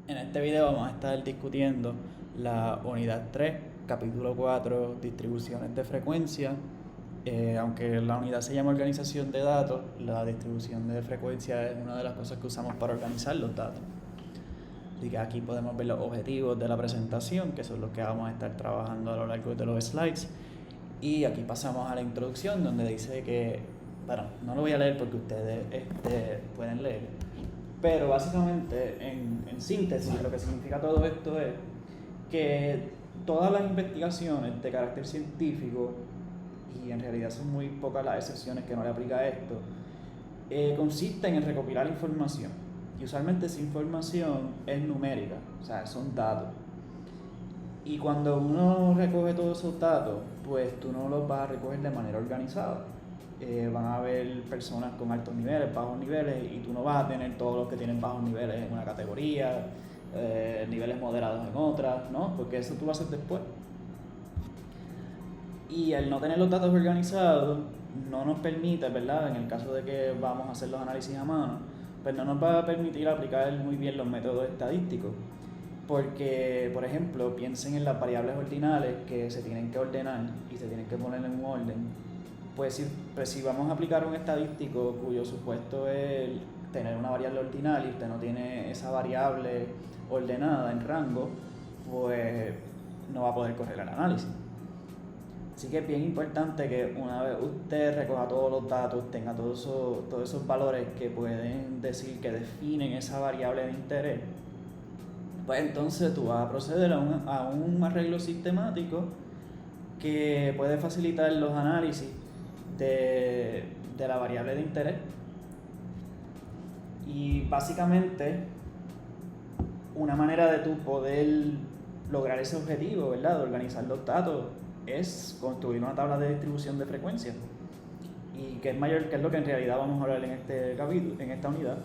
En este video vamos a estar discutiendo la unidad 3, capítulo 4, distribuciones de frecuencia. Aunque la unidad se llama organización de datos, la distribución de frecuencia es una de las cosas que usamos para organizar los datos. Así que aquí podemos ver los objetivos de la presentación, que son los que vamos a estar trabajando a lo largo de los slides. Y aquí pasamos a la introducción, donde dice que, bueno, no lo voy a leer porque ustedes pueden leer, pero básicamente, en síntesis, lo que significa todo esto es que todas las investigaciones de carácter científico, y en realidad son muy pocas las excepciones que no le aplica esto, consisten en recopilar información. Y usualmente esa información es numérica, o sea, son datos. Y cuando uno recoge todos esos datos, pues tú no los vas a recoger de manera organizada. Van a haber personas con altos niveles, bajos niveles, y tú no vas a tener todos los que tienen bajos niveles en una categoría, niveles moderados en otra, ¿no? Porque eso tú lo haces después. Y el no tener los datos organizados no nos permite, ¿verdad? En el caso de que vamos a hacer los análisis a mano, pues no nos va a permitir aplicar muy bien los métodos estadísticos. Porque, por ejemplo, piensen en las variables ordinales que se tienen que ordenar y se tienen que poner en un orden. Pues si vamos a aplicar un estadístico cuyo supuesto es tener una variable ordinal y usted no tiene esa variable ordenada en rango, pues no va a poder correr el análisis. Así que es bien importante que una vez usted recoja todos los datos, tenga todos esos valores que pueden decir que definen esa variable de interés, pues entonces tú vas a proceder a un arreglo sistemático que puede facilitar los análisis de la variable de interés. Y básicamente, una manera de tú poder lograr ese objetivo, ¿verdad?, de organizar los datos, es construir una tabla de distribución de frecuencias. Y que es lo que en realidad vamos a hablar en este capítulo, en esta unidad.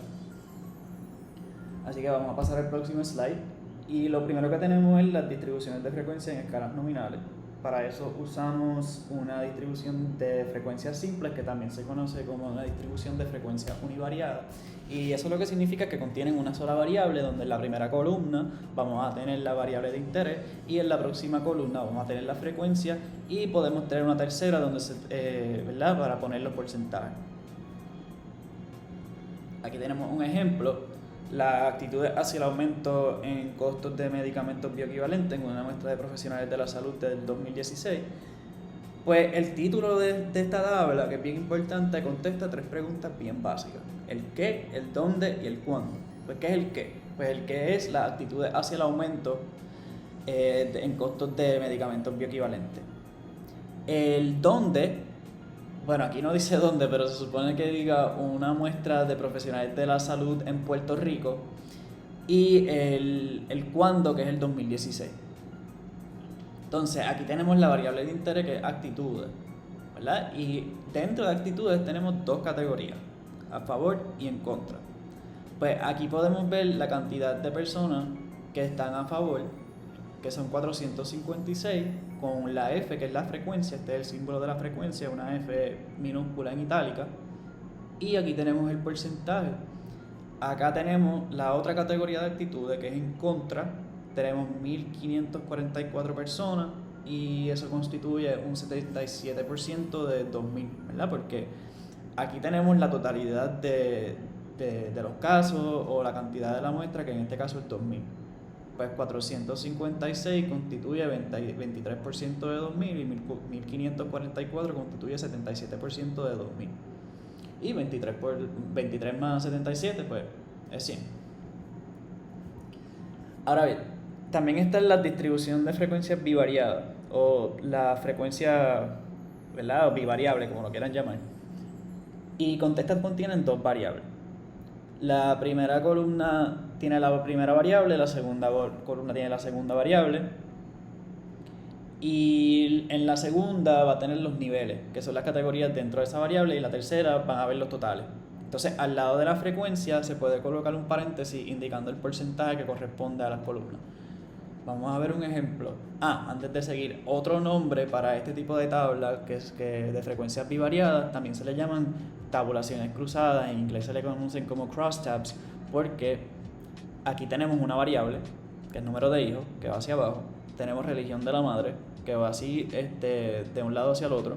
Así que vamos a pasar al próximo slide. Y lo primero que tenemos es las distribuciones de frecuencia en escalas nominales. Para eso usamos una distribución de frecuencias simples, que también se conoce como una distribución de frecuencia univariada. Y eso lo que significa es que contienen una sola variable, donde en la primera columna vamos a tener la variable de interés y en la próxima columna vamos a tener la frecuencia, y podemos tener una tercera donde ¿verdad?, para poner los porcentajes. Aquí tenemos un ejemplo: las actitudes hacia el aumento en costos de medicamentos bioequivalentes en una muestra de profesionales de la salud del 2016. Pues el título de esta tabla, que es bien importante, contesta tres preguntas bien básicas: el qué, el dónde y el cuándo. Pues ¿qué es el qué? Pues el qué es la actitud hacia el aumento en costos de medicamentos bioequivalentes. El dónde, bueno, aquí no dice dónde, pero se supone que diga una muestra de profesionales de la salud en Puerto Rico. Y el cuándo, que es el 2016. Entonces, aquí tenemos la variable de interés, que es actitudes, ¿verdad? Y dentro de actitudes tenemos dos categorías: a favor y en contra. Pues aquí podemos ver la cantidad de personas que están a favor, que son 456, con la F, que es la frecuencia. Este es el símbolo de la frecuencia, una F minúscula en itálica. Y aquí tenemos el porcentaje. Acá tenemos la otra categoría de actitudes, que es en contra. Tenemos 1544 personas, y eso constituye un 77% de 2000, ¿verdad? Porque aquí tenemos la totalidad de los casos, o la cantidad de la muestra, que en este caso es 2000. Pues 456 constituye 23% de 2000, y 1544 constituye 77% de 2000. Y 23 más 77, pues es 100. Ahora bien, también está la distribución de frecuencias bivariadas, o la frecuencia, ¿verdad?, o bivariable, como lo quieran llamar. Y estas contienen dos variables. La primera columna tiene la primera variable, la segunda columna tiene la segunda variable, y en la segunda va a tener los niveles, que son las categorías dentro de esa variable, y la tercera van a ver los totales. Entonces, al lado de la frecuencia se puede colocar un paréntesis indicando el porcentaje que corresponde a las columnas. Vamos a ver un ejemplo. Antes de seguir, otro nombre para este tipo de tabla, que es de frecuencias bivariadas, también se le llaman tabulaciones cruzadas. En inglés se le conocen como crosstabs, porque aquí tenemos una variable, que es número de hijos, que va hacia abajo. Tenemos religión de la madre, que va así de un lado hacia el otro.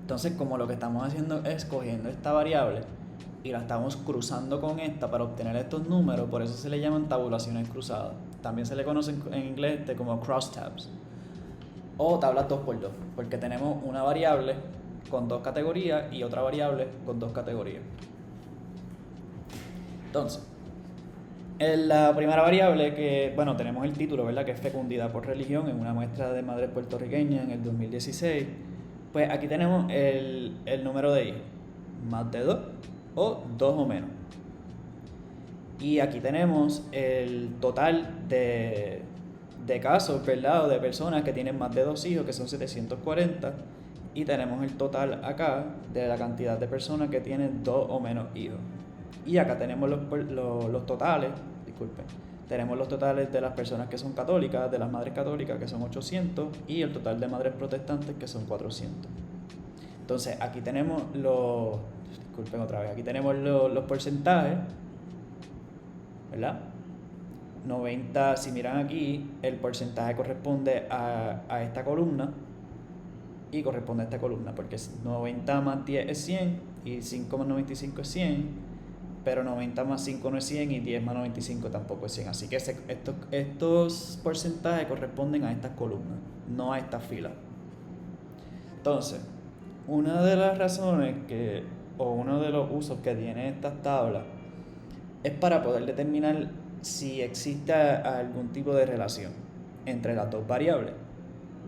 Entonces, como lo que estamos haciendo es cogiendo esta variable y la estamos cruzando con esta para obtener estos números, por eso se le llaman tabulaciones cruzadas. También se le conocen en inglés como crosstabs o tablas 2x2, porque tenemos una variable con dos categorías y otra variable con dos categorías. Entonces, en la primera variable que, bueno, tenemos el título, ¿verdad? Que es fecundidad por religión en una muestra de madres puertorriqueñas en el 2016. Pues aquí tenemos el número de hijos, más de 2 o 2 o menos. Y aquí tenemos el total de casos, ¿verdad? O de personas que tienen más de 2 hijos, que son 740. Y tenemos el total acá de la cantidad de personas que tienen 2 o menos hijos. Y acá tenemos los totales, disculpen, tenemos los totales de las personas que son católicas, de las madres católicas, que son 800, y el total de madres protestantes, que son 400. Entonces, aquí tenemos aquí tenemos los porcentajes, ¿verdad? 90, si miran aquí, el porcentaje corresponde a esta columna y corresponde a esta columna, porque 90 más 10 es 100 y 5 más 95 es 100. Pero 90 más 5 no es 100 y 10 más 95 tampoco es 100. Así que estos porcentajes corresponden a estas columnas, no a estas filas. Entonces, una de las razones o uno de los usos que tiene estas tablas es para poder determinar si existe algún tipo de relación entre las dos variables.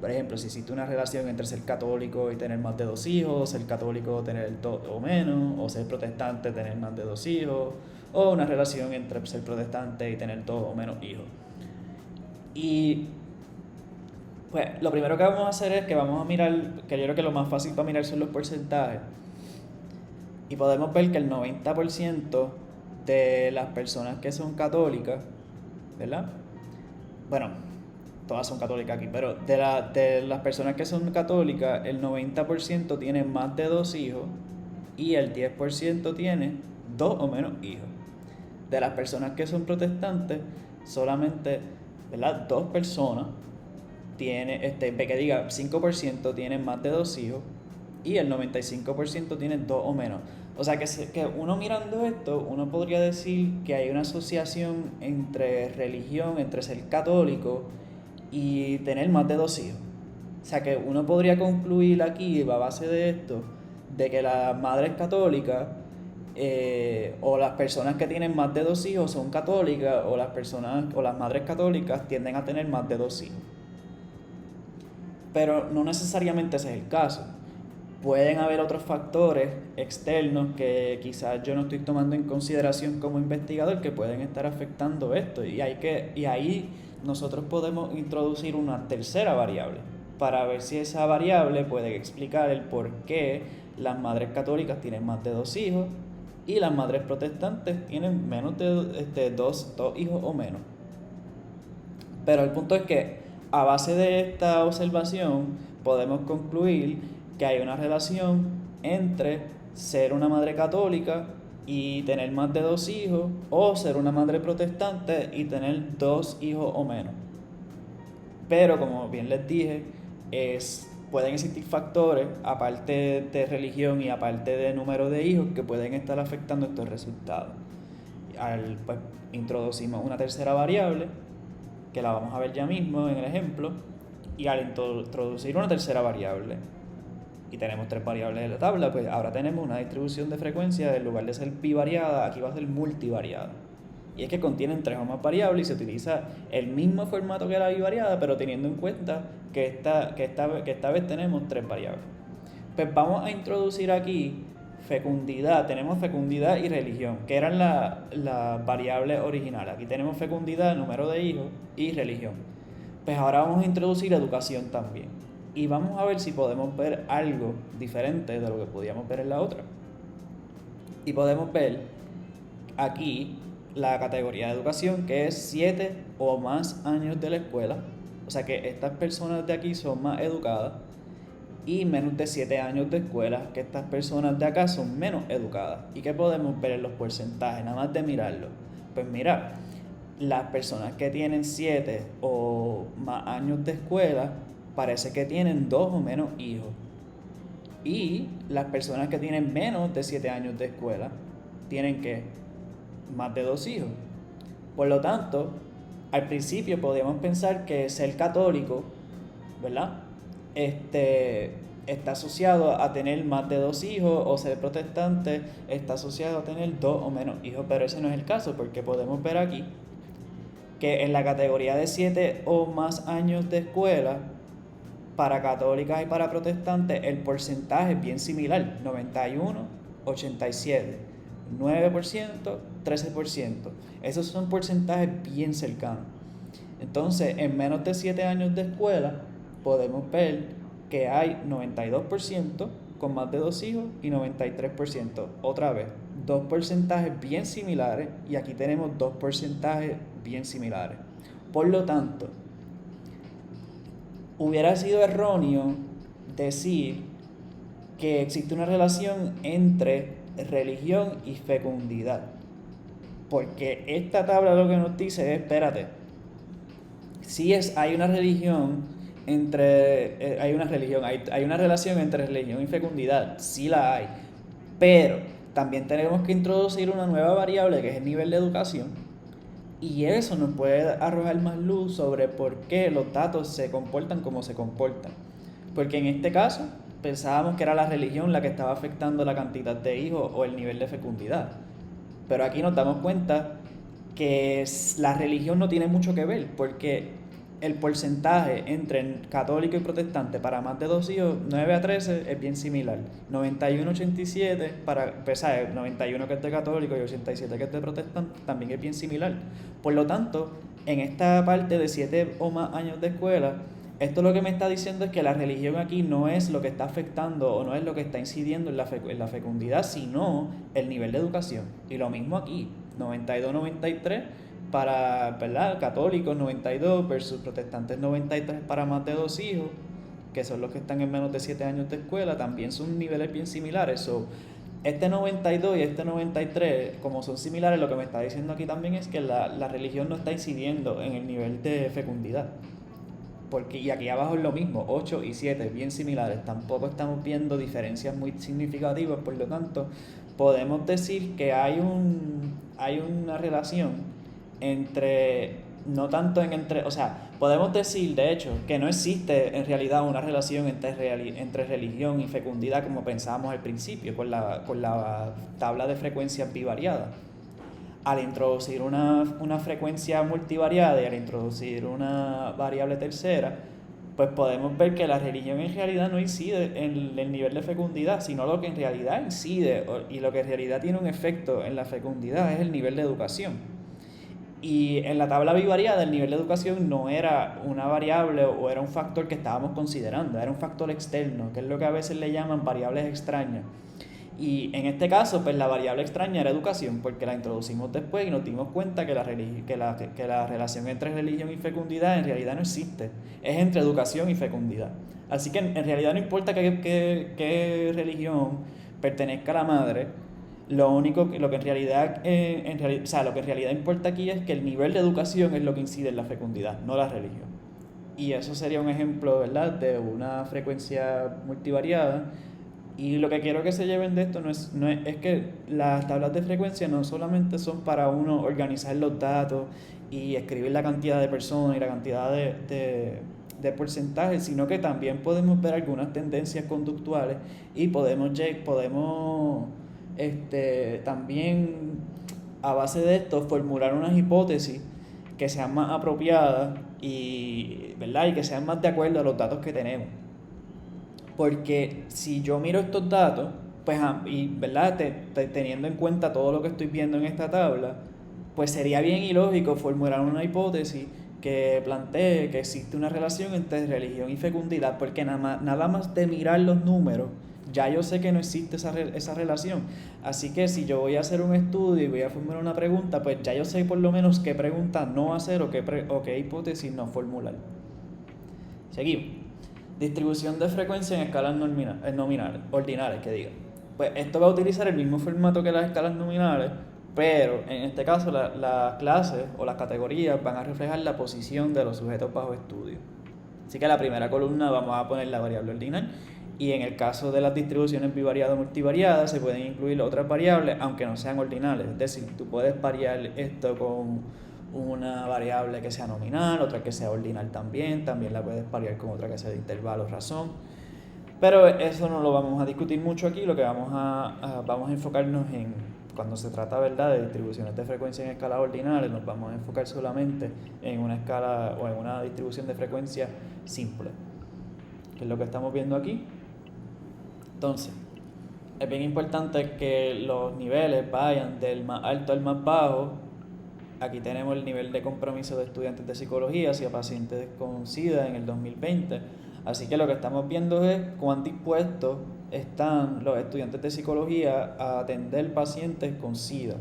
Por ejemplo, si existe una relación entre ser católico y tener más de 2 hijos, ser católico tener 2 o menos, o ser protestante tener más de 2 hijos, o una relación entre ser protestante y tener 2 o menos hijos. Y pues lo primero que vamos a hacer es que vamos a mirar, que yo creo que lo más fácil para mirar son los porcentajes. Y podemos ver que el 90% de las personas que son católicas, ¿verdad? Bueno, todas son católicas aquí, pero de las personas que son católicas, el 90% tiene más de 2 hijos y el 10% tiene 2 o menos hijos. De las personas que son protestantes, solamente, ¿verdad? 2 personas tiene, que diga 5% tienen más de 2 hijos y el 95% tienen 2 o menos. O sea que uno mirando esto, uno podría decir que hay una asociación entre religión, entre ser católico y tener más de 2 hijos. O sea que uno podría concluir aquí, a base de esto, de que las madres católicas o las personas que tienen más de 2 hijos son católicas, o las madres católicas tienden a tener más de 2 hijos. Pero no necesariamente ese es el caso. Pueden haber otros factores externos que quizás yo no estoy tomando en consideración como investigador que pueden estar afectando esto. Y ahí nosotros podemos introducir una tercera variable para ver si esa variable puede explicar el por qué las madres católicas tienen más de 2 hijos y las madres protestantes tienen menos de 2 hijos o menos. Pero el punto es que a base de esta observación podemos concluir que hay una relación entre ser una madre católica y tener más de 2 hijos, o ser una madre protestante y tener 2 hijos o menos. Pero como bien les dije, pueden existir factores, aparte de religión y aparte de número de hijos, que pueden estar afectando estos resultados. Pues introducimos una tercera variable, que la vamos a ver ya mismo en el ejemplo, y al introducir una tercera variable, y tenemos 3 variables en la tabla, pues ahora tenemos una distribución de frecuencia, en lugar de ser bivariada, aquí va a ser multivariada. Y es que contienen 3 o más variables y se utiliza el mismo formato que la bivariada, pero teniendo en cuenta que esta vez tenemos 3 variables. Pues vamos a introducir aquí fecundidad. Tenemos fecundidad y religión, que eran las variables originales. Aquí tenemos fecundidad, número de hijos, y religión. Pues ahora vamos a introducir educación también. Y vamos a ver si podemos ver algo diferente de lo que podíamos ver en la otra. Y podemos ver aquí la categoría de educación, que es 7 o más años de la escuela. O sea que estas personas de aquí son más educadas, y menos de 7 años de escuela, que estas personas de acá son menos educadas. ¿Y qué podemos ver en los porcentajes? Nada más de mirarlo. Pues mira, las personas que tienen 7 o más años de escuela parece que tienen 2 o menos hijos. Y las personas que tienen menos de 7 años de escuela tienen que más de 2 hijos. Por lo tanto, al principio podíamos pensar que ser católico, ¿verdad? Está asociado a tener más de 2 hijos, o ser protestante está asociado a tener 2 o menos hijos, pero ese no es el caso, porque podemos ver aquí que en la categoría de 7 o más años de escuela, para católicas y para protestantes, el porcentaje es bien similar: 91, 87, 9%, 13%. Esos son porcentajes bien cercanos. Entonces, en menos de 7 años de escuela, podemos ver que hay 92% con más de 2 hijos y 93%. Otra vez, dos porcentajes bien similares, y aquí tenemos dos porcentajes bien similares. Por lo tanto, hubiera sido erróneo decir que existe una relación entre religión y fecundidad, porque esta tabla lo que nos dice es, espérate, hay una relación entre religión y fecundidad, sí la hay, pero también tenemos que introducir una nueva variable, que es el nivel de educación, y eso nos puede arrojar más luz sobre por qué los datos se comportan como se comportan. Porque en este caso pensábamos que era la religión la que estaba afectando la cantidad de hijos o el nivel de fecundidad. Pero aquí nos damos cuenta que la religión no tiene mucho que ver, porque el porcentaje entre católico y protestante para más de 2 hijos, 9-13, es bien similar. 91-87, para empezar, 91 que es de católico y 87 que es de protestante, también es bien similar. Por lo tanto, en esta parte de 7 o más años de escuela, esto lo que me está diciendo es que la religión aquí no es lo que está afectando o no es lo que está incidiendo en la fecundidad, sino el nivel de educación. Y lo mismo aquí, 92-93 para, ¿verdad?, católicos, 92 versus protestantes, 93 para más de 2 hijos, que son los que están en menos de 7 años de escuela, también son niveles bien similares. Este 92 y este 93, como son similares, lo que me está diciendo aquí también es que la religión no está incidiendo en el nivel de fecundidad. Y aquí abajo es lo mismo, 8 y 7, bien similares. Tampoco estamos viendo diferencias muy significativas, por lo tanto, podemos decir que hay una relación podemos decir, de hecho, que no existe en realidad una relación entre religión y fecundidad como pensábamos al principio, con la tabla de frecuencias bivariadas. Al introducir una frecuencia multivariada y al introducir una variable tercera, pues podemos ver que la religión en realidad no incide en el nivel de fecundidad, sino lo que en realidad incide y lo que en realidad tiene un efecto en la fecundidad es el nivel de educación. Y en la tabla bivariada el nivel de educación no era una variable o era un factor que estábamos considerando, era un factor externo, que es lo que a veces le llaman variables extrañas. Y en este caso, pues la variable extraña era educación, porque la introducimos después y nos dimos cuenta que la relación entre religión y fecundidad en realidad no existe. Es entre educación y fecundidad. Así que en realidad no importa qué religión pertenezca a la madre, lo que en realidad importa aquí es que el nivel de educación es lo que incide en la fecundidad, no la religión. Y eso sería un ejemplo, ¿verdad?, de una frecuencia multivariada. Y lo que quiero que se lleven de esto es que las tablas de frecuencia no solamente son para uno organizar los datos y escribir la cantidad de personas y la cantidad de porcentajes, sino que también podemos ver algunas tendencias conductuales y podemos también, a base de esto, formular unas hipótesis que sean más apropiadas ¿verdad?, y que sean más de acuerdo a los datos que tenemos. Porque si yo miro estos datos, pues, ¿verdad?, teniendo en cuenta todo lo que estoy viendo en esta tabla, pues sería bien ilógico formular una hipótesis que plantee que existe una relación entre religión y fecundidad, porque nada más de mirar los números, ya yo sé que no existe esa relación. Así que si yo voy a hacer un estudio y voy a formular una pregunta, pues ya yo sé por lo menos qué pregunta no hacer o qué hipótesis no formular. Seguimos. Distribución de frecuencia en escalas ordinales, que diga. Pues esto va a utilizar el mismo formato que las escalas nominales, Pero en este caso las clases o las categorías van a reflejar la posición de los sujetos bajo estudio. Así que en la primera columna vamos a poner la variable ordinal y en el caso de las distribuciones bivariadas o multivariadas se pueden incluir otras variables aunque no sean ordinales. Es decir, tú puedes variar esto con una variable que sea nominal, otra que sea ordinal también la puedes variar con otra que sea de intervalo o razón. Pero eso no lo vamos a discutir mucho aquí, lo que vamos a enfocarnos en, cuando se trata, ¿verdad?, de distribuciones de frecuencia en escalas ordinales, nos vamos a enfocar solamente en una escala o en una distribución de frecuencia simple, que es lo que estamos viendo aquí. Entonces, es bien importante que los niveles vayan del más alto al más bajo. Aquí tenemos el nivel de compromiso de estudiantes de psicología hacia pacientes con SIDA en el 2020. Así que lo que estamos viendo es cuán dispuestos están los estudiantes de psicología a atender pacientes con SIDA.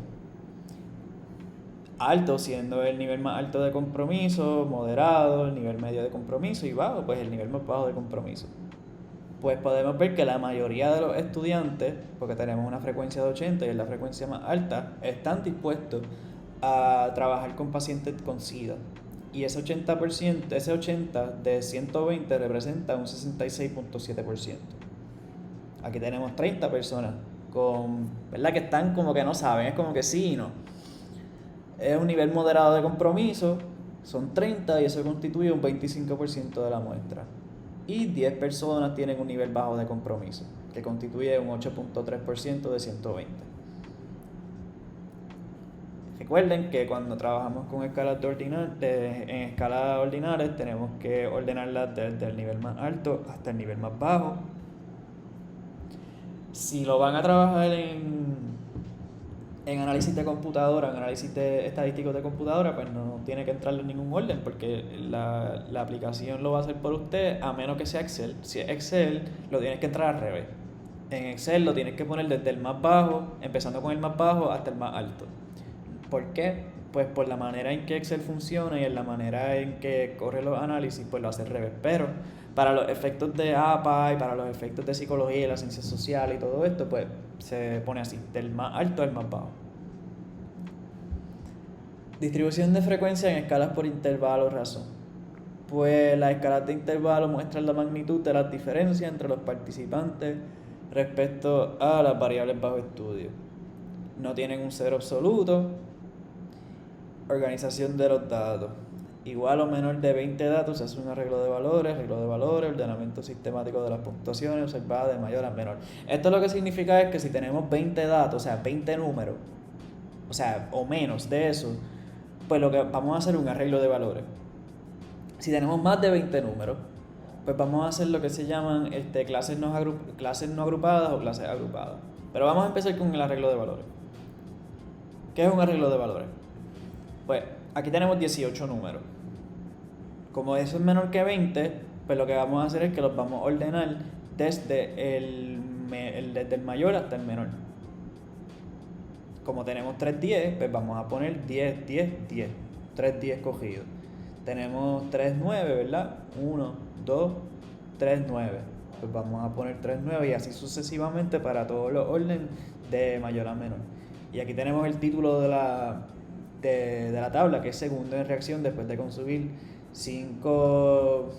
Alto siendo el nivel más alto de compromiso, moderado, el nivel medio de compromiso y bajo, pues el nivel más bajo de compromiso. Pues podemos ver que la mayoría de los estudiantes, porque tenemos una frecuencia de 80 y es la frecuencia más alta, están dispuestos a trabajar con pacientes con SIDA. Y ese 80%, ese 80 de 120 representa un 66.7%. Aquí tenemos 30 personas con, ¿verdad?, que están como que no saben, es como que sí y no. Es un nivel moderado de compromiso, son 30 y eso constituye un 25% de la muestra. Y 10 personas tienen un nivel bajo de compromiso, que constituye un 8.3% de 120. Recuerden que cuando trabajamos con escalas en escalas ordinales tenemos que ordenarlas desde el nivel más alto hasta el nivel más bajo. Si lo van a trabajar en análisis de computadora, en análisis estadísticos de computadora, pues no tiene que entrarle en ningún orden porque la aplicación lo va a hacer por usted, a menos que sea Excel. Si es Excel, lo tienes que entrar al revés. En Excel lo tienes que poner desde el más bajo, empezando con el más bajo hasta el más alto. ¿Por qué? Pues por la manera en que Excel funciona y en la manera en que corre los análisis, pues lo hace al revés. Pero para los efectos de APA y para los efectos de psicología y la ciencia social y todo esto, pues se pone así, del más alto al más bajo. Distribución de frecuencia en escalas por intervalo razón. Pues las escalas de intervalo muestran la magnitud de las diferencias entre los participantes respecto a las variables bajo estudio. No tienen un cero absoluto. Organización de los datos. Igual o menor de 20 datos se hace un arreglo de valores, ordenamiento sistemático de las puntuaciones observadas de mayor a menor. Esto lo que significa es que si tenemos 20 datos, o sea, 20 números, o sea, o menos de eso, pues lo que vamos a hacer es un arreglo de valores. Si tenemos más de 20 números, pues vamos a hacer lo que se llaman clases no agrupadas o clases agrupadas. Pero vamos a empezar con el arreglo de valores. ¿Qué es un arreglo de valores? Pues aquí tenemos 18 números. Como eso es menor que 20, pues lo que vamos a hacer es que los vamos a ordenar desde el mayor hasta el menor. Como tenemos 3 10, pues vamos a poner 10, 10, 10. 3 10 cogidos. Tenemos 3 9, ¿verdad? 1, 2, 3 9. Pues vamos a poner 3 9 y así sucesivamente para todos los órdenes de mayor a menor. Y aquí tenemos el título de la tabla, que es segundo en reacción después de consumir 5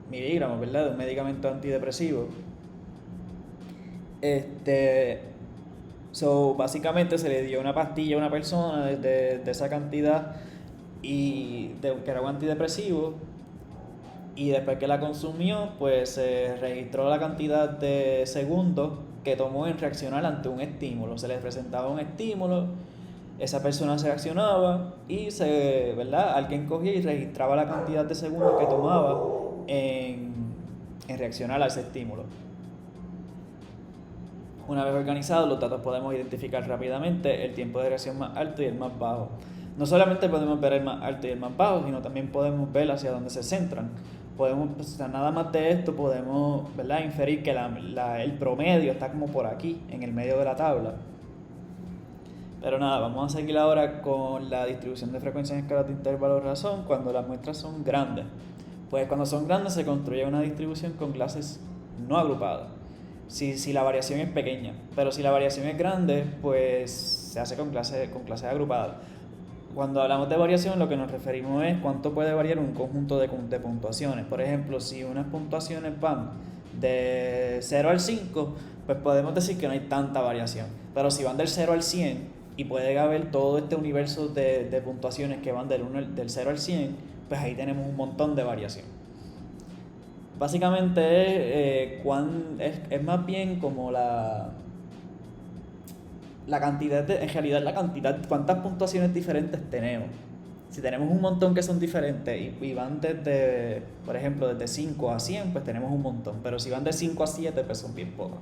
miligramos, ¿verdad?, de un medicamento antidepresivo. Básicamente se le dio una pastilla a una persona de esa cantidad que era un antidepresivo, y después que la consumió, pues se registró la cantidad de segundos que tomó en reaccionar ante un estímulo. Se le presentaba un estímulo, esa persona se reaccionaba y ¿verdad?, alguien cogía y registraba la cantidad de segundos que tomaba en reaccionar a ese estímulo. Una vez organizados los datos, podemos identificar rápidamente el tiempo de reacción más alto y el más bajo. No solamente podemos ver el más alto y el más bajo, sino también podemos ver hacia dónde se centran. Nada más de esto podemos, ¿verdad?, inferir que el promedio está como por aquí, en el medio de la tabla. Pero nada, vamos a seguir ahora con la distribución de frecuencia en escalas de intervalo razón cuando las muestras son grandes. Pues cuando son grandes se construye una distribución con clases no agrupadas. Si la variación es pequeña, pero si la variación es grande, pues se hace con clases agrupadas. Cuando hablamos de variación, lo que nos referimos es cuánto puede variar un conjunto de puntuaciones. Por ejemplo, si unas puntuaciones van de 0 al 5, pues podemos decir que no hay tanta variación. Pero si van del 0 al 100 y puede haber todo este universo de puntuaciones que van del 0 al 100, pues ahí tenemos un montón de variación. Básicamente es más bien como la cantidad en realidad la cantidad, cuántas puntuaciones diferentes tenemos. Si tenemos un montón que son diferentes y van desde, por ejemplo, desde 5 a 100, pues tenemos un montón. Pero si van de 5 a 7, pues son bien pocas.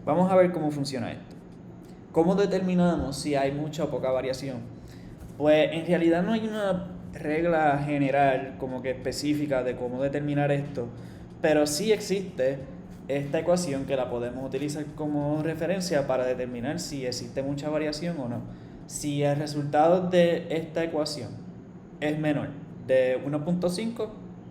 Vamos a ver cómo funciona esto. ¿Cómo determinamos si hay mucha o poca variación? Pues en realidad no hay una regla general como que específica de cómo determinar esto, pero sí existe esta ecuación que la podemos utilizar como referencia para determinar si existe mucha variación o no. Si el resultado de esta ecuación es menor de 1.5,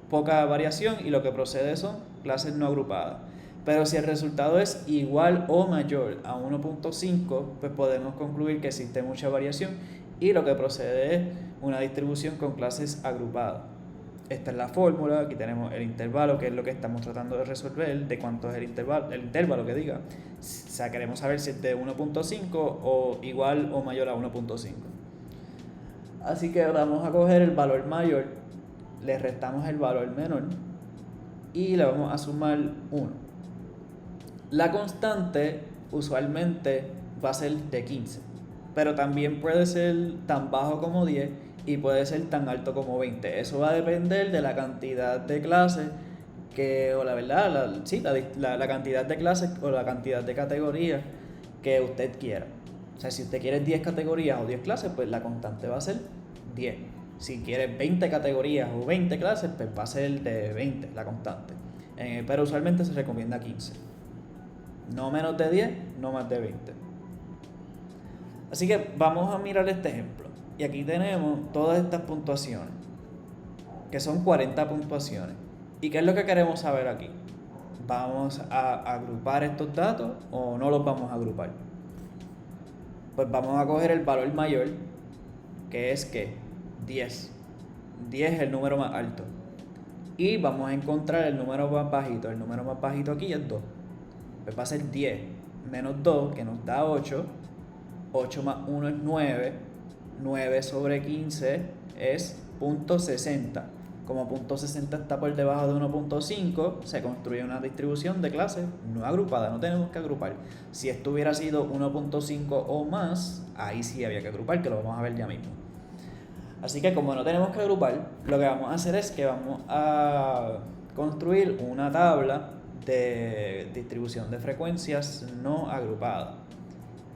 poca variación y lo que procede son clases no agrupadas. Pero si el resultado es igual o mayor a 1.5, pues podemos concluir que existe mucha variación y lo que procede es una distribución con clases agrupadas. Esta es la fórmula, aquí tenemos el intervalo, que es lo que estamos tratando de resolver, de cuánto es el intervalo que diga. O sea, queremos saber si es de 1.5 o igual o mayor a 1.5. Así que vamos a coger el valor mayor, le restamos el valor menor y le vamos a sumar 1. La constante usualmente va a ser de 15, pero también puede ser tan bajo como 10 y puede ser tan alto como 20. Eso va a depender de la cantidad de clases o la cantidad de clases o la cantidad de categorías que usted quiera. O sea, si usted quiere 10 categorías o 10 clases, pues la constante va a ser 10. Si quiere 20 categorías o 20 clases, pues va a ser de 20 la constante. Pero usualmente se recomienda 15. No menos de 10, no más de 20. Así que vamos a mirar este ejemplo. Y aquí tenemos todas estas puntuaciones, que son 40 puntuaciones. ¿Y qué es lo que queremos saber aquí? ¿Vamos a agrupar estos datos o no los vamos a agrupar? Pues vamos a coger el valor mayor, que es ¿qué? 10. 10 es el número más alto. Y vamos a encontrar el número más bajito. El número más bajito aquí es 2. Pues va a ser 10 menos 2, que nos da 8. 8 más 1 es 9. 9 sobre 15 es .60. Como .60 está por debajo de 1.5, se construye una distribución de clases no agrupada, no tenemos que agrupar. Si esto hubiera sido 1.5 o más, ahí sí había que agrupar, que lo vamos a ver ya mismo. Así que como no tenemos que agrupar, lo que vamos a hacer es que vamos a construir una tabla de distribución de frecuencias no agrupada.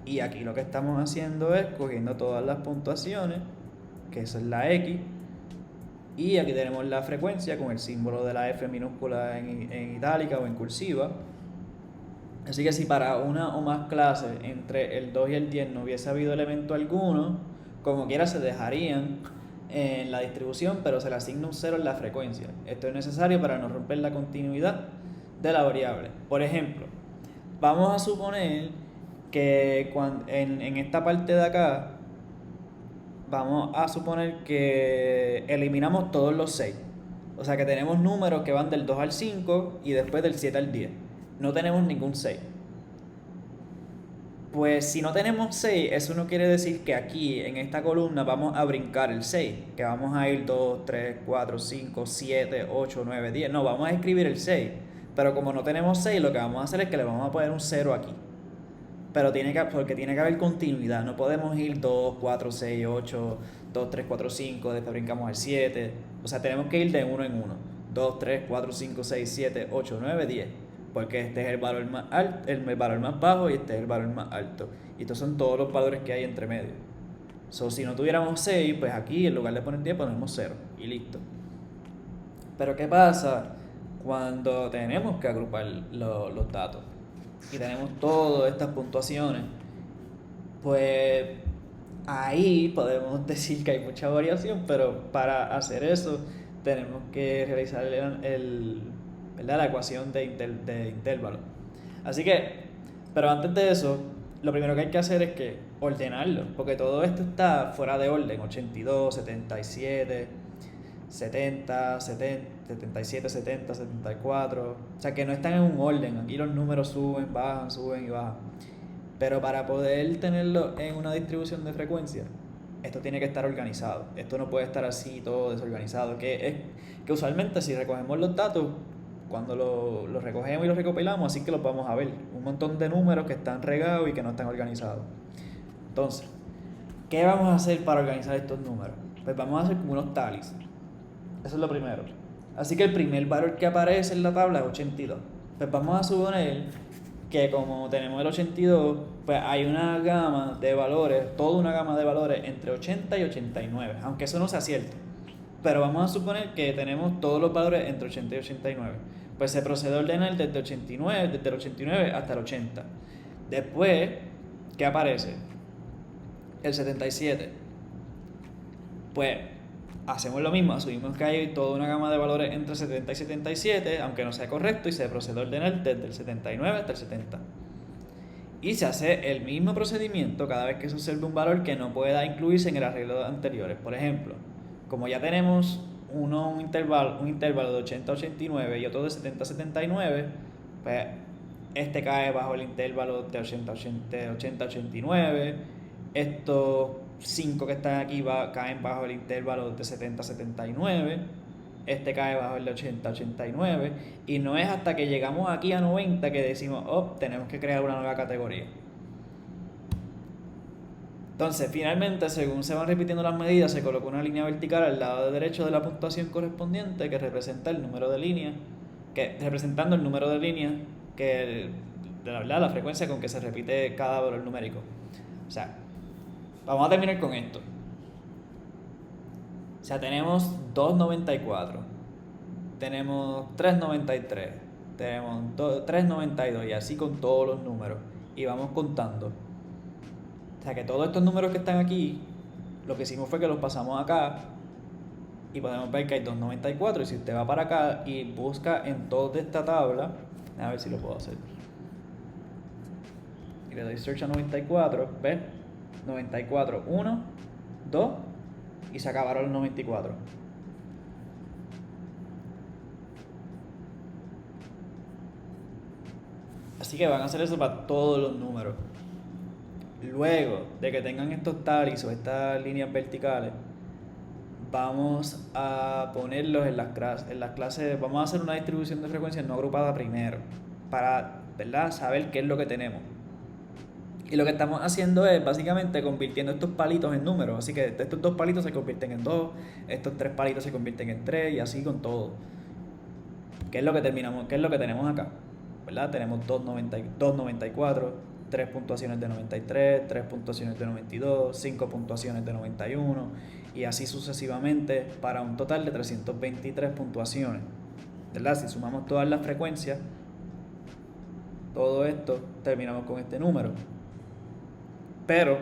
Y aquí lo que estamos haciendo es cogiendo todas las puntuaciones, que esa es la X, y aquí tenemos la frecuencia con el símbolo de la F minúscula en itálica o en cursiva. Así que si para una o más clases entre el 2 y el 10 no hubiese habido elemento alguno, como quiera se dejarían en la distribución, pero se le asigna un 0 en la frecuencia. Esto es necesario para no romper la continuidad de la variable. Por ejemplo, vamos a suponer que en esta parte de acá, vamos a suponer que eliminamos todos los 6. O sea que tenemos números que van del 2 al 5 y después del 7 al 10. No tenemos ningún 6. Pues si no tenemos 6, eso no quiere decir que aquí en esta columna vamos a brincar el 6, que vamos a ir 2, 3, 4, 5, 7, 8, 9, 10. No, vamos a escribir el 6. Pero como no tenemos 6, lo que vamos a hacer es que le vamos a poner un 0 aquí. Pero porque tiene que haber continuidad. No podemos ir 2, 4, 6, 8, 2, 3, 4, 5, después brincamos al 7. O sea, tenemos que ir de uno en uno. 2, 3, 4, 5, 6, 7, 8, 9, 10. Porque este es el valor más alto, el valor más bajo y este es el valor más alto. Y estos son todos los valores que hay entre medio. Si no tuviéramos 6, pues aquí en lugar de poner 10 ponemos 0 y listo. Pero ¿qué pasa cuando tenemos que agrupar los datos? Y tenemos todas estas puntuaciones, pues ahí podemos decir que hay mucha variación, pero para hacer eso tenemos que realizar la ecuación de intervalo. Así que, pero antes de eso, lo primero que hay que hacer es que ordenarlo, porque todo esto está fuera de orden, 82, 77, 70, 70, 77, 70, 74, o sea que no están en un orden, aquí los números suben y bajan, pero para poder tenerlo en una distribución de frecuencia, esto tiene que estar organizado, esto no puede estar así todo desorganizado, que usualmente si recogemos los datos, cuando los recogemos y los recopilamos, así que los vamos a ver, un montón de números que están regados y que no están organizados. Entonces, ¿qué vamos a hacer para organizar estos números? Pues vamos a hacer como unos tallies. Eso es lo primero. Así que el primer valor que aparece en la tabla es 82. Pues vamos a suponer que como tenemos el 82, pues hay una gama de valores, toda una gama de valores entre 80 y 89, aunque eso no sea cierto. Pero vamos a suponer que tenemos todos los valores entre 80 y 89. Pues se procede a ordenar desde el 89 hasta el 80. Después, ¿qué aparece? El 77. Pues hacemos lo mismo, asumimos que hay toda una gama de valores entre 70 y 77, aunque no sea correcto, y se procede a ordenar desde el 79 hasta el 70. Y se hace el mismo procedimiento cada vez que se observa un valor que no pueda incluirse en el arreglo anteriores. Por ejemplo, como ya tenemos un intervalo de 80 a 89 y otro de 70 a 79, pues este cae bajo el intervalo de 80 a 89. Estos 5 que están aquí caen bajo el intervalo de 70 a 79. Este cae bajo el de 80 a 89. Y no es hasta que llegamos aquí a 90 que decimos, oh, tenemos que crear una nueva categoría. Entonces, finalmente, según se van repitiendo las medidas, se coloca una línea vertical al lado derecho de la puntuación correspondiente que representa el número de líneas, representando el número de líneas que de la frecuencia con que se repite cada valor numérico. O sea, vamos a terminar con esto. O sea, tenemos 2.94, tenemos 3.93, tenemos 3.92 y así con todos los números. Y vamos contando. O sea que todos estos números que están aquí, lo que hicimos fue que los pasamos acá y podemos ver que hay 2.94. Y si usted va para acá y busca en toda esta tabla, a ver si lo puedo hacer. Y le doy search a 94, ¿ves? 94, 1, 2 y se acabaron los 94. Así que van a hacer eso para todos los números. Luego de que tengan estos tallies o estas líneas verticales, vamos a ponerlos en las clases, vamos a hacer una distribución de frecuencias no agrupada primero, para, ¿verdad?, saber qué es lo que tenemos. Y lo que estamos haciendo es básicamente convirtiendo estos palitos en números. Así que estos 2 palitos se convierten en 2, estos 3 palitos se convierten en 3 y así con todo. ¿Qué es lo que tenemos acá? ¿Verdad? Tenemos 2.94, 3 puntuaciones de 93, 3 puntuaciones de 92, 5 puntuaciones de 91 y así sucesivamente para un total de 323 puntuaciones. ¿Verdad? Si sumamos todas las frecuencias, todo esto, terminamos con este número. Pero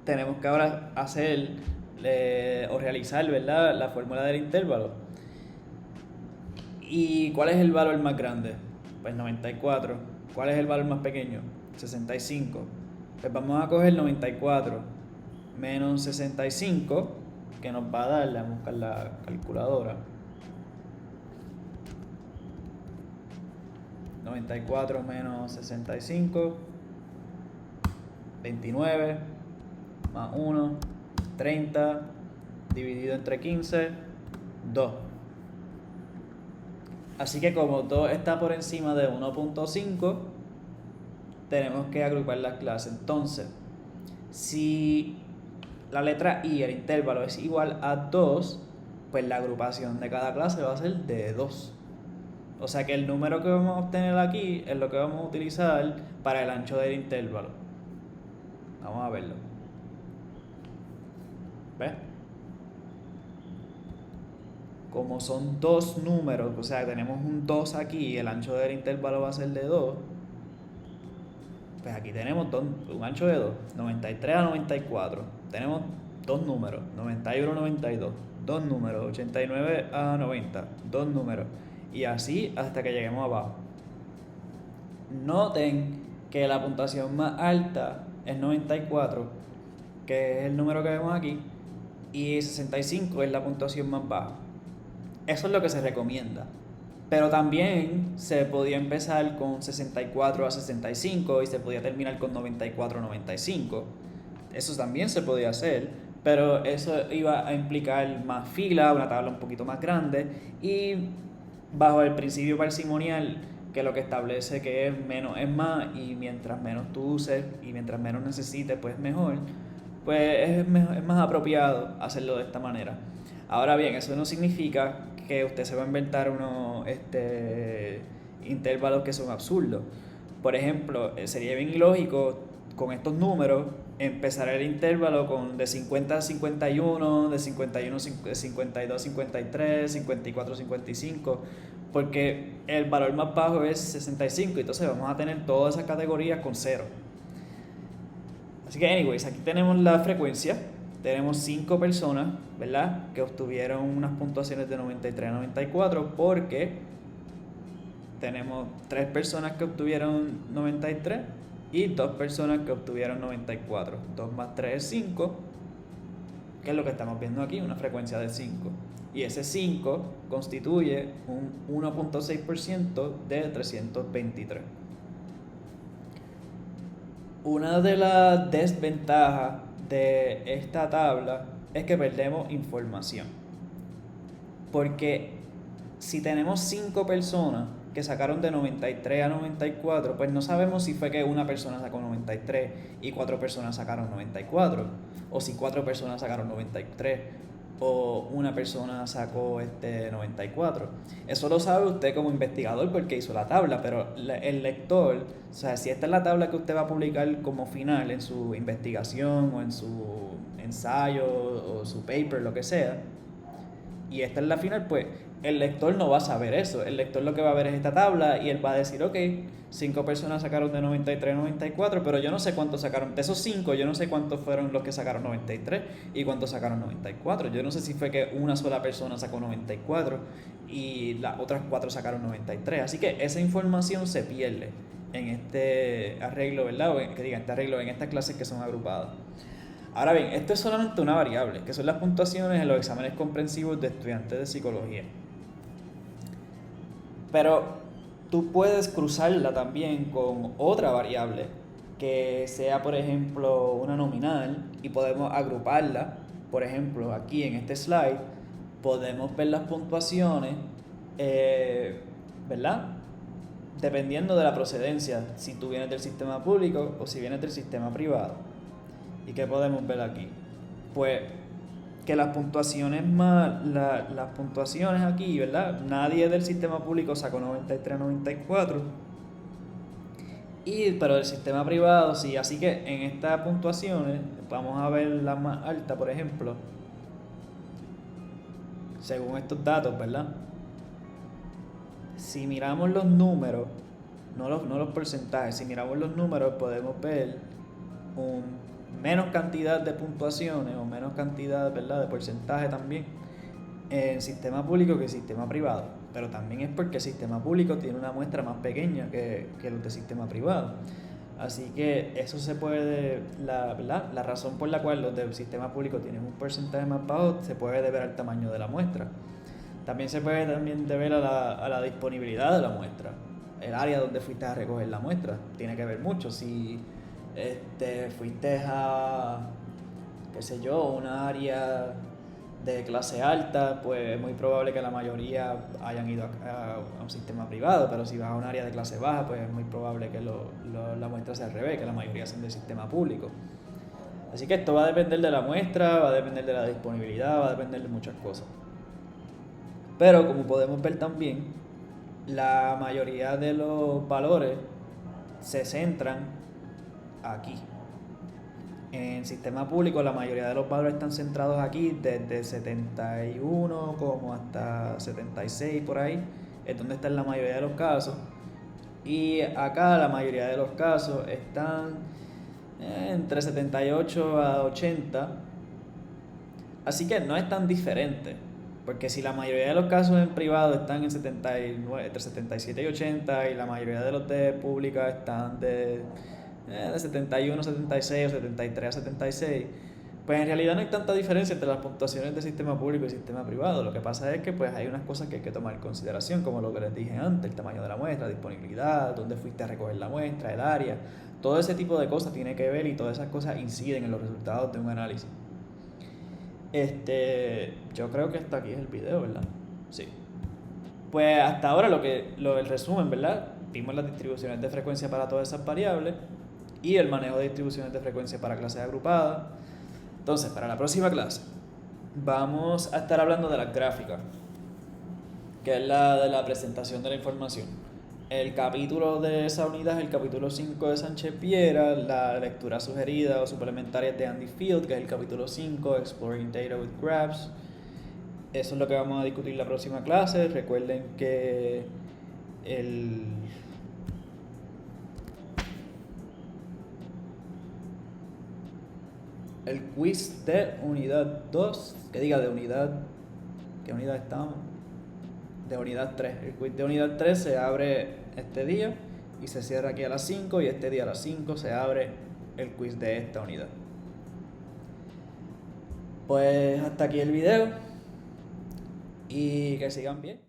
tenemos que ahora hacer o realizar, ¿verdad?, la fórmula del intervalo. ¿Y cuál es el valor más grande? Pues 94. ¿Cuál es el valor más pequeño? 65. Pues vamos a coger 94 menos 65, que nos va a dar, vamos a buscar la calculadora. 94 menos 65, 29, más 1, 30, dividido entre 15, 2. Así que como 2 está por encima de 1.5, tenemos que agrupar las clases. Entonces, si la letra I, el intervalo, es igual a 2, pues la agrupación de cada clase va a ser de 2. O sea que el número que vamos a obtener aquí es lo que vamos a utilizar para el ancho del intervalo. Vamos a verlo. ¿Ves? Como son 2 números, o sea, tenemos un 2 aquí y el ancho del intervalo va a ser de 2, pues aquí tenemos un ancho de 2, 93 a 94. Tenemos 2 números, 91 a 92, 2 números, 89 a 90, 2 números. Y así hasta que lleguemos abajo. Noten que la puntuación más alta es 94, que es el número que vemos aquí, y 65 es la puntuación más baja. Eso es lo que se recomienda. Pero también se podía empezar con 64 a 65 y se podía terminar con 94 a 95. Eso también se podía hacer, pero eso iba a implicar más fila, una tabla un poquito más grande y bajo el principio parsimonial, que lo que establece que es menos es más y mientras menos tú uses y mientras menos necesites, pues mejor, pues es más apropiado hacerlo de esta manera. Ahora bien, eso no significa que usted se va a inventar unos intervalos que son absurdos. Por ejemplo, sería bien ilógico con estos números empezar el intervalo con de 50 a 51, de 51 a 52 a 53, 54 a 55, porque el valor más bajo es 65, entonces vamos a tener todas esas categorías con cero. Así que, anyways, aquí tenemos la frecuencia. Tenemos 5 personas, ¿verdad?, que obtuvieron unas puntuaciones de 93 a 94, porque tenemos 3 personas que obtuvieron 93 y 2 personas que obtuvieron 94. 2 más 3 es 5, que es lo que estamos viendo aquí, una frecuencia de 5. Y ese 5 constituye un 1.6% de 323. Una de las desventajas de esta tabla es que perdemos información. Porque si tenemos 5 personas que sacaron de 93 a 94, pues no sabemos si fue que una persona sacó 93 y 4 personas sacaron 94, o si 4 personas sacaron 93 o una persona sacó 94. Eso lo sabe usted como investigador porque hizo la tabla, pero el lector, o sea, si esta es la tabla que usted va a publicar como final en su investigación o en su ensayo o su paper, lo que sea, y esta es la final, pues el lector no va a saber eso. El lector lo que va a ver es esta tabla y él va a decir, ok, 5 personas sacaron de 93 a 94, pero yo no sé cuántos sacaron. De esos 5, yo no sé cuántos fueron los que sacaron 93 y cuántos sacaron 94. Yo no sé si fue que una sola persona sacó 94 y las otras 4 sacaron 93. Así que esa información se pierde en este arreglo, ¿verdad? En estas clases que son agrupadas. Ahora bien, esto es solamente una variable, que son las puntuaciones en los exámenes comprensivos de estudiantes de psicología. Pero tú puedes cruzarla también con otra variable, que sea, por ejemplo, una nominal, y podemos agruparla. Por ejemplo, aquí en este slide podemos ver las puntuaciones, ¿verdad?, dependiendo de la procedencia, si tú vienes del sistema público o si vienes del sistema privado. ¿Y qué podemos ver aquí? Pues que las puntuaciones las puntuaciones aquí, ¿verdad? Nadie del sistema público sacó 93 a 94. Pero del sistema privado sí. Así que en estas puntuaciones vamos a ver la más alta, por ejemplo, según estos datos, ¿verdad? Si miramos los números, no los porcentajes, si miramos los números podemos ver menos cantidad de puntuaciones o menos cantidad, ¿verdad?, de porcentaje también en sistema público que en sistema privado. Pero también es porque el sistema público tiene una muestra más pequeña que los de sistema privado. Así que eso se puede, la razón por la cual los del sistema público tienen un porcentaje más bajo se puede deber al tamaño de la muestra. También se puede deber a la disponibilidad de la muestra. El área donde fuiste a recoger la muestra tiene que ver mucho. Si fuiste a, qué sé yo, una área de clase alta, pues es muy probable que la mayoría hayan ido a un sistema privado, pero si vas a un área de clase baja, pues es muy probable que la muestra sea al revés, que la mayoría sean del sistema público. Así que esto va a depender de la muestra, va a depender de la disponibilidad, va a depender de muchas cosas. Pero como podemos ver también, la mayoría de los valores se centran aquí. En sistema público la mayoría de los valores están centrados aquí desde 71 como hasta 76 por ahí, es donde están la mayoría de los casos. Y acá la mayoría de los casos están entre 78 a 80. Así que no es tan diferente. Porque si la mayoría de los casos en privado están en 79, entre 77 y 80 y la mayoría de los de pública están de 71 a 76 o 73 a 76, pues en realidad no hay tanta diferencia entre las puntuaciones del sistema público y sistema privado. Lo que pasa es que pues hay unas cosas que hay que tomar en consideración, como lo que les dije antes, el tamaño de la muestra, disponibilidad, dónde fuiste a recoger la muestra, el área. Todo ese tipo de cosas tiene que ver y todas esas cosas inciden en los resultados de un análisis. Yo creo que hasta aquí es el video, ¿verdad? Sí. Pues hasta ahora el resumen, ¿verdad? Vimos las distribuciones de frecuencia para todas esas variables y el manejo de distribuciones de frecuencia para clases agrupadas. Entonces, para la próxima clase vamos a estar hablando de las gráficas, que es la de la presentación de la información. El capítulo de esa unidad es el capítulo 5 de Sánchez Piera, la lectura sugerida o suplementaria de Andy Field, que es el capítulo 5, Exploring Data with Graphs. Eso es lo que vamos a discutir en la próxima clase. Recuerden que el quiz de unidad 2, que diga de unidad, ¿qué unidad estamos? De unidad 3. El quiz de unidad 3 se abre este día y se cierra aquí a las 5, y este día a las 5 se abre el quiz de esta unidad. Pues hasta aquí el video y que sigan bien.